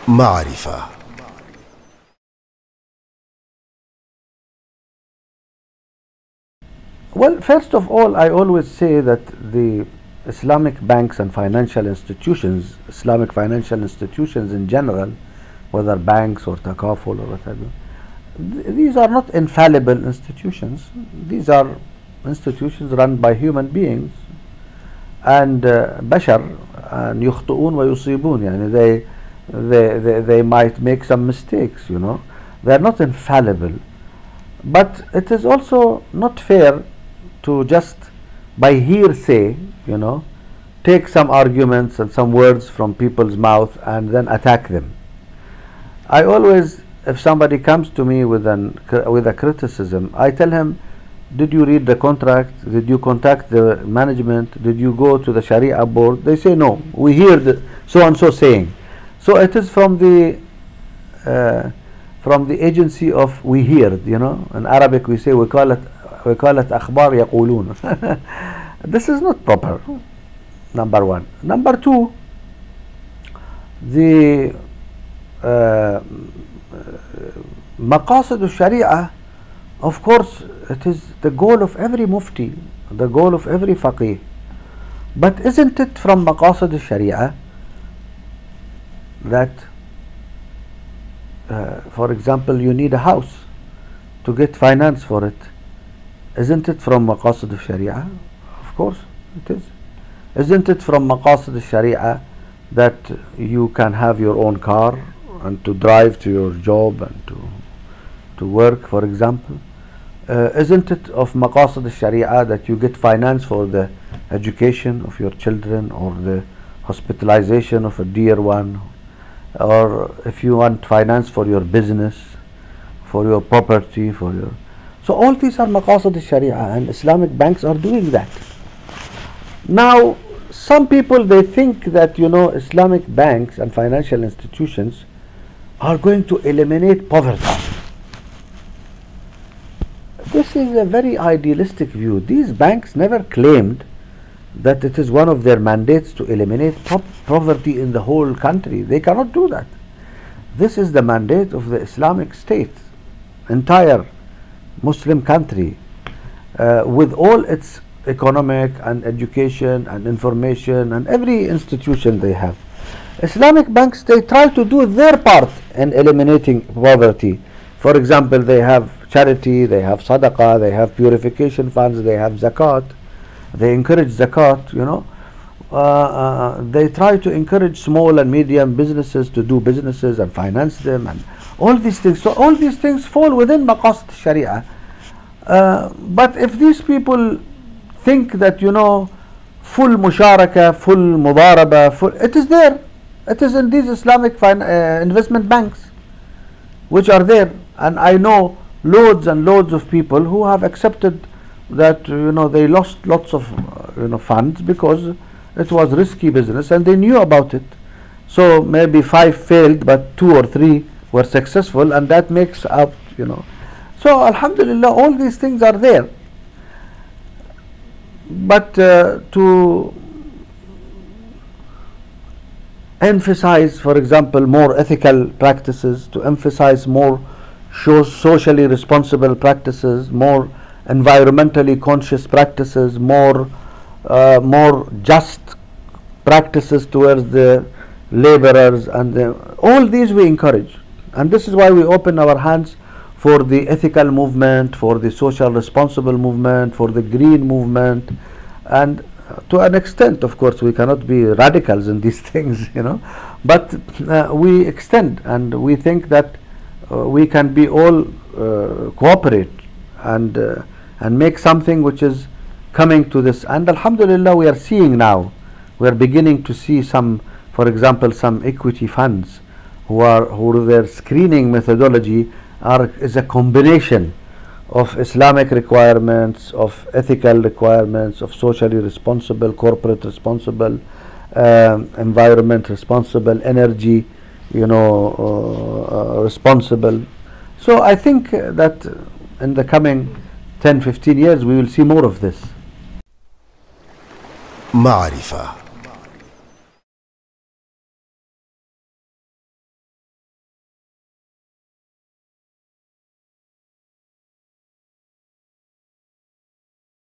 معرفة. Well, first of all, I always say that the Islamic banks and financial institutions, Islamic financial institutions in general, whether banks or takaful or whatever, these are not infallible institutions. These are institutions run by human beings and bashar, and يخطئون ويصيبون. يعني they might make some mistakes, you know. They are not infallible. But it is also not fair to just by hearsay, you know, take some arguments and some words from people's mouth and then attack them. I always, if somebody comes to me with a criticism, I tell him, did you read the contract? Did you contact the management? Did you go to the Sharia board? They say no. We hear the so and so saying. So it is from the agency of we hear. You know, in Arabic we say وكالة أخبار يقولون. This is not proper. Number one. Number two, the مقاصد الشريعة, of course, it is the goal of every mufti, the goal of every faqih. But isn't it from maqasid al-sharia that, for example, you need a house to get finance for it? Isn't it from maqasid al-sharia? Of course it is. Isn't it from maqasid al-sharia that you can have your own car and to drive to your job and to work, for example? Isn't it of maqasid al-sharia that you get finance for the education of your children or the hospitalization of a dear one, or if you want finance for your business, for your property, for your... So all these are maqasid al-sharia, and Islamic banks are doing that. Now some people, they think that, you know, Islamic banks and financial institutions are going to eliminate poverty. This is a very idealistic view. These banks never claimed that it is one of their mandates to eliminate poverty in the whole country. They cannot do that. This is the mandate of the Islamic State, entire Muslim country, with all its economic and education and information and every institution they have. Islamic banks, they try to do their part in eliminating poverty. For example, they have charity, they have sadaqah, they have purification funds, they have zakat, they encourage zakat, you know. They try to encourage small and medium businesses to do businesses and finance them and all these things. So all these things fall within maqasid sharia. But if these people think that, you know, full musharaka, full mudaraba, it is there. It is in these Islamic investment banks which are there. And I know loads and loads of people who have accepted that, you know, they lost lots of you know, funds because it was risky business and they knew about it. So maybe 5 failed but 2 or 3 were successful, and that makes up, you know. So alhamdulillah, all these things are there. But to emphasize, for example, more ethical practices, to emphasize more socially responsible practices, more environmentally conscious practices, more just practices towards the laborers, and all these we encourage. And this is why we open our hands for the ethical movement, for the social responsible movement, for the green movement. And to an extent, of course, we cannot be radicals in these things, you know, but we extend, and we think that we can be all cooperate and make something which is coming to this. And alhamdulillah, we are seeing now, we are beginning to see some, for example, some equity funds who their screening methodology is a combination of Islamic requirements, of ethical requirements, of socially responsible, corporate responsible, environment responsible, energy, you know, responsible. So I think that in the coming 10-15 years we will see more of this. معرفة.